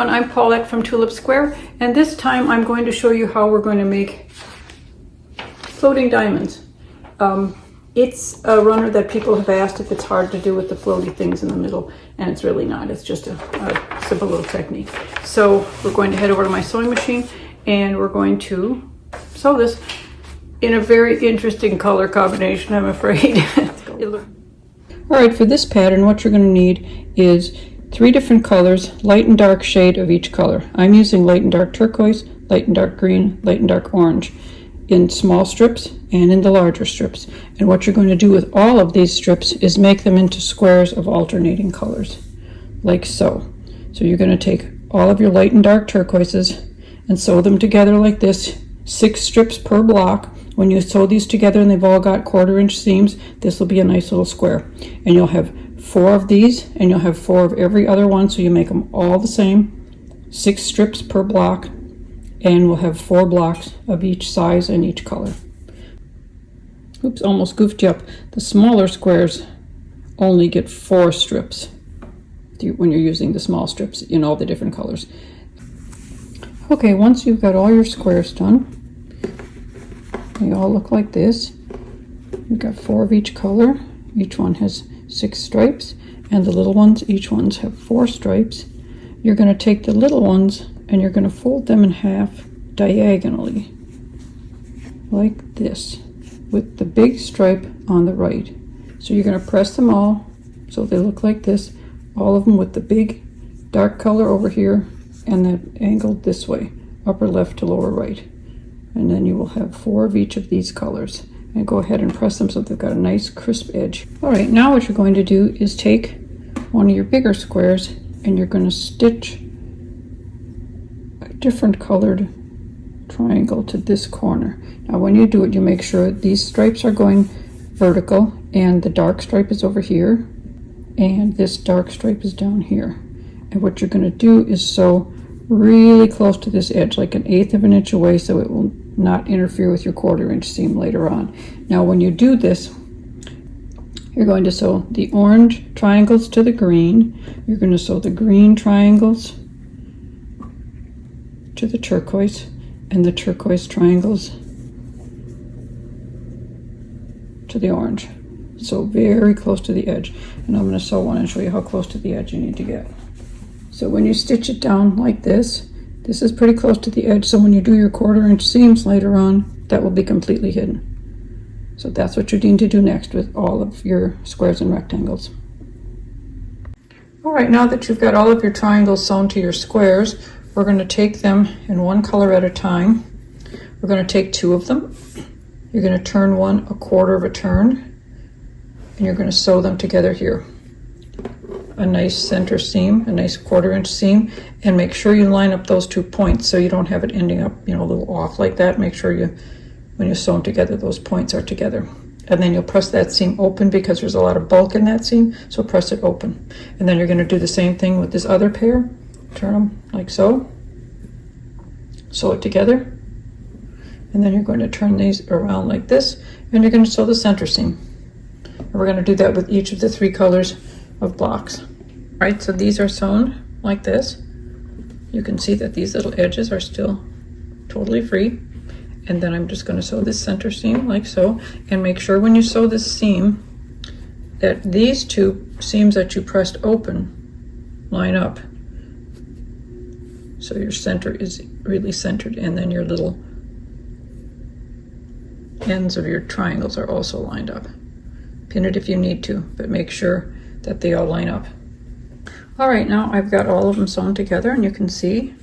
everyone, I'm Paulette from Tulip Square, and this time I'm going to show you how we're going to make floating diamonds. It's a runner that people have asked if it's hard to do with the floaty things in the middle, and it's really not. It's just a simple little technique. So we're going to head over to my sewing machine and we're going to sew this in a very interesting color combination, I'm afraid. All right, for this pattern, what you're going to need is 3 different colors, light and dark shade of each color. I'm using light and dark turquoise, light and dark green, light and dark orange in small strips and in the larger strips. And what you're going to do with all of these strips is make them into squares of alternating colors, like so. So you're going to take all of your light and dark turquoises and sew them together like this, 6 strips per block. When you sew these together and they've all got 1/4-inch seams, this will be a nice little square. And you'll have 4 of these, and you'll have 4 of every other one, so you make them all the same, 6 strips per block, and we'll have 4 blocks of each size and each color. Oops, almost goofed you up. The smaller squares only get 4 strips when you're using the small strips in all the different colors. Okay, once you've got all your squares done, they all look like this. You've got 4 of each color. Each one has 6 stripes, and the little ones, each ones have 4 stripes. You're going to take the little ones and you're going to fold them in half diagonally, like this, with the big stripe on the right. So you're going to press them all so they look like this, all of them with the big dark color over here and then angled this way, upper left to lower right. And then you will have 4 of each of these colors. And go ahead and press them so they've got a nice crisp edge. All right, now what you're going to do is take one of your bigger squares and you're going to stitch a different colored triangle to this corner. Now when you do it, you make sure these stripes are going vertical and the dark stripe is over here and this dark stripe is down here. And what you're going to do is sew really close to this edge, like 1/8 of an inch away, so it will not interfere with your 1/4-inch seam later on. Now when you do this, you're going to sew the orange triangles to the green, you're going to sew the green triangles to the turquoise, and the turquoise triangles to the orange. So very close to the edge. And I'm going to sew one and show you how close to the edge you need to get. So when you stitch it down like this is pretty close to the edge, so when you do your 1/4-inch seams later on, that will be completely hidden. So that's what you need to do next with all of your squares and rectangles. All right, now that you've got all of your triangles sewn to your squares, we're going to take them in one color at a time. We're going to take 2 of them. You're going to turn one 1/4 of a turn, and you're going to sew them together here. A nice center seam, a nice 1/4-inch seam, and make sure you line up those 2 points so you don't have it ending up, a little off like that. Make sure when you sew them together, those points are together. And then you'll press that seam open because there's a lot of bulk in that seam, so press it open. And then you're going to do the same thing with this other pair. Turn them like so. Sew it together. And then you're going to turn these around like this, and you're going to sew the center seam. And we're going to do that with each of the 3 colors of blocks. All right, so these are sewn like this. You can see that these little edges are still totally free. And then I'm just going to sew this center seam like so, and make sure when you sew this seam that these 2 seams that you pressed open line up, so your center is really centered, and then your little ends of your triangles are also lined up. Pin it if you need to, but make sure that they all line up. All right, now I've got all of them sewn together, and you can see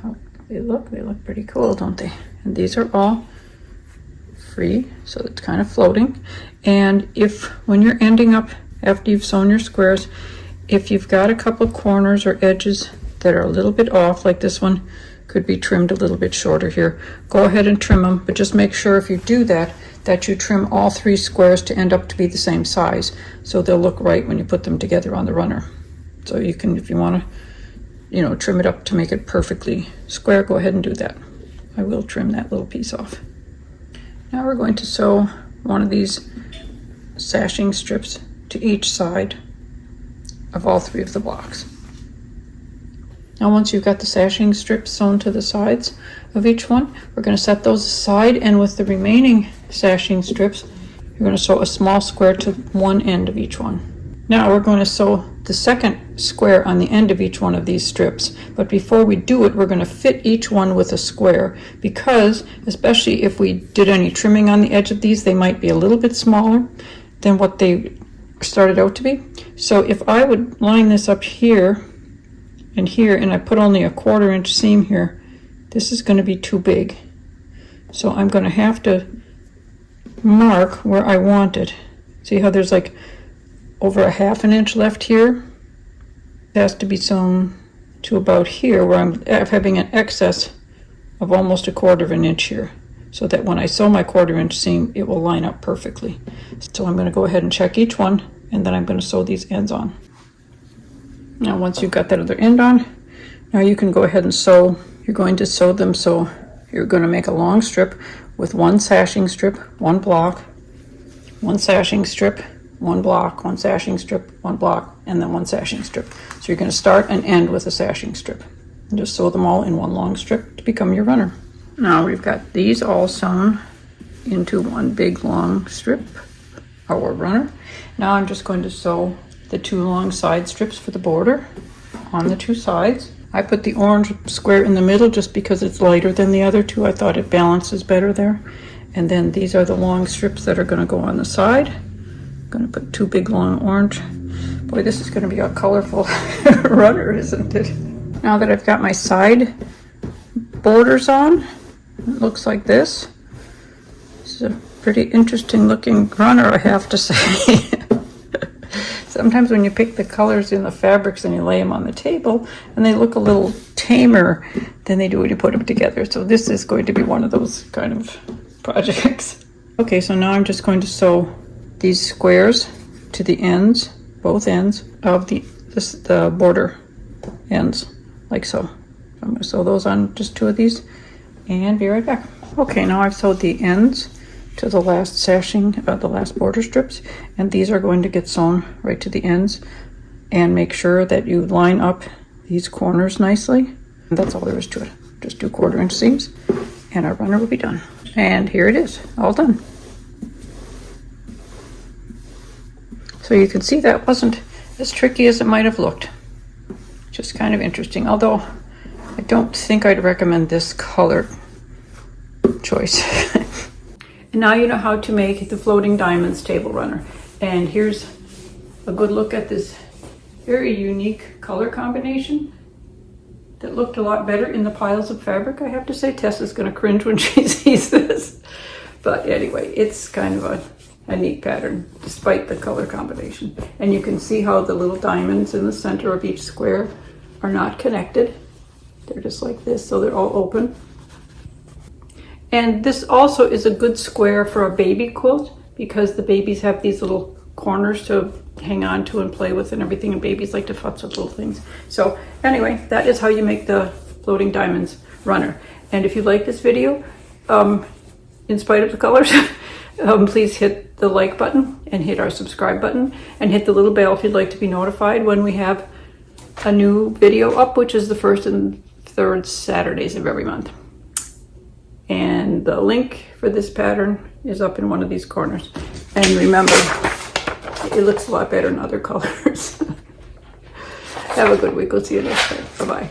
how they look. They look pretty cool, don't they? And these are all free, so it's kind of floating. And when you're ending up, after you've sewn your squares, if you've got a couple corners or edges that are a little bit off, like this one could be trimmed a little bit shorter here, go ahead and trim them, but just make sure if you do that you trim all 3 squares to end up to be the same size, so they'll look right when you put them together on the runner. So you can, if you want to, trim it up to make it perfectly square, go ahead and do that. I will trim that little piece off. Now we're going to sew one of these sashing strips to each side of all 3 of the blocks. Now once you've got the sashing strips sewn to the sides of each one, we're going to set those aside, and with the remaining sashing strips, you're going to sew a small square to one end of each one. Now we're going to sew the second square on the end of each one of these strips, but before we do it, we're going to fit each one with a square, because especially if we did any trimming on the edge of these, they might be a little bit smaller than what they started out to be. So if I would line this up here and here, and I put only a 1/4 inch seam here, this is going to be too big. So I'm going to have to mark where I want it. See how there's like over a 1/2 inch left here? It has to be sewn to about here, where I'm having an excess of almost a 1/4 inch here, so that when I sew my 1/4 inch seam, it will line up perfectly. So I'm going to go ahead and check each one, and then I'm going to sew these ends on. Now once you've got that other end on, now you can go ahead and sew. You're going to sew them, so you're going to make a long strip with one sashing strip, one block, one sashing strip, one block, one sashing strip, one block, and then one sashing strip. So you're going to start and end with a sashing strip. And just sew them all in one long strip to become your runner. Now we've got these all sewn into one big long strip, our runner. Now I'm just going to sew the 2 long side strips for the border on the 2 sides. I put the orange square in the middle just because it's lighter than the other 2. I thought it balances better there. And then these are the long strips that are going to go on the side. I'm going to put 2 big long orange. Boy, this is going to be a colorful runner, isn't it? Now that I've got my side borders on, it looks like this. This is a pretty interesting looking runner, I have to say. Sometimes when you pick the colors in the fabrics and you lay them on the table, and they look a little tamer than they do when you put them together. So this is going to be one of those kind of projects. Okay, so now I'm just going to sew these squares to the ends, both ends of the border ends, like so. I'm going to sew those on just 2 of these and be right back. Okay, now I've sewed the ends to the last sashing, the last border strips, and these are going to get sewn right to the ends. And make sure that you line up these corners nicely. And that's all there is to it. Just do 1/4 inch seams and our runner will be done. And here it is, all done. So you can see that wasn't as tricky as it might have looked. Just kind of interesting, although I don't think I'd recommend this color choice. And now you know how to make the floating diamonds table runner. And here's a good look at this very unique color combination that looked a lot better in the piles of fabric, I have to say. Tessa's going to cringe when she sees this. But anyway, it's kind of a neat pattern despite the color combination. And you can see how the little diamonds in the center of each square are not connected. They're just like this, so they're all open. And this also is a good square for a baby quilt, because the babies have these little corners to hang on to and play with and everything, and babies like to futz with little things. So anyway, that is how you make the floating diamonds runner. And if you like this video, in spite of the colors, please hit the like button and hit our subscribe button and hit the little bell if you'd like to be notified when we have a new video up, which is the 1st and 3rd Saturdays of every month. And the link for this pattern is up in one of these corners. And remember, it looks a lot better in other colors. Have a good week. We'll see you next time. Bye-bye.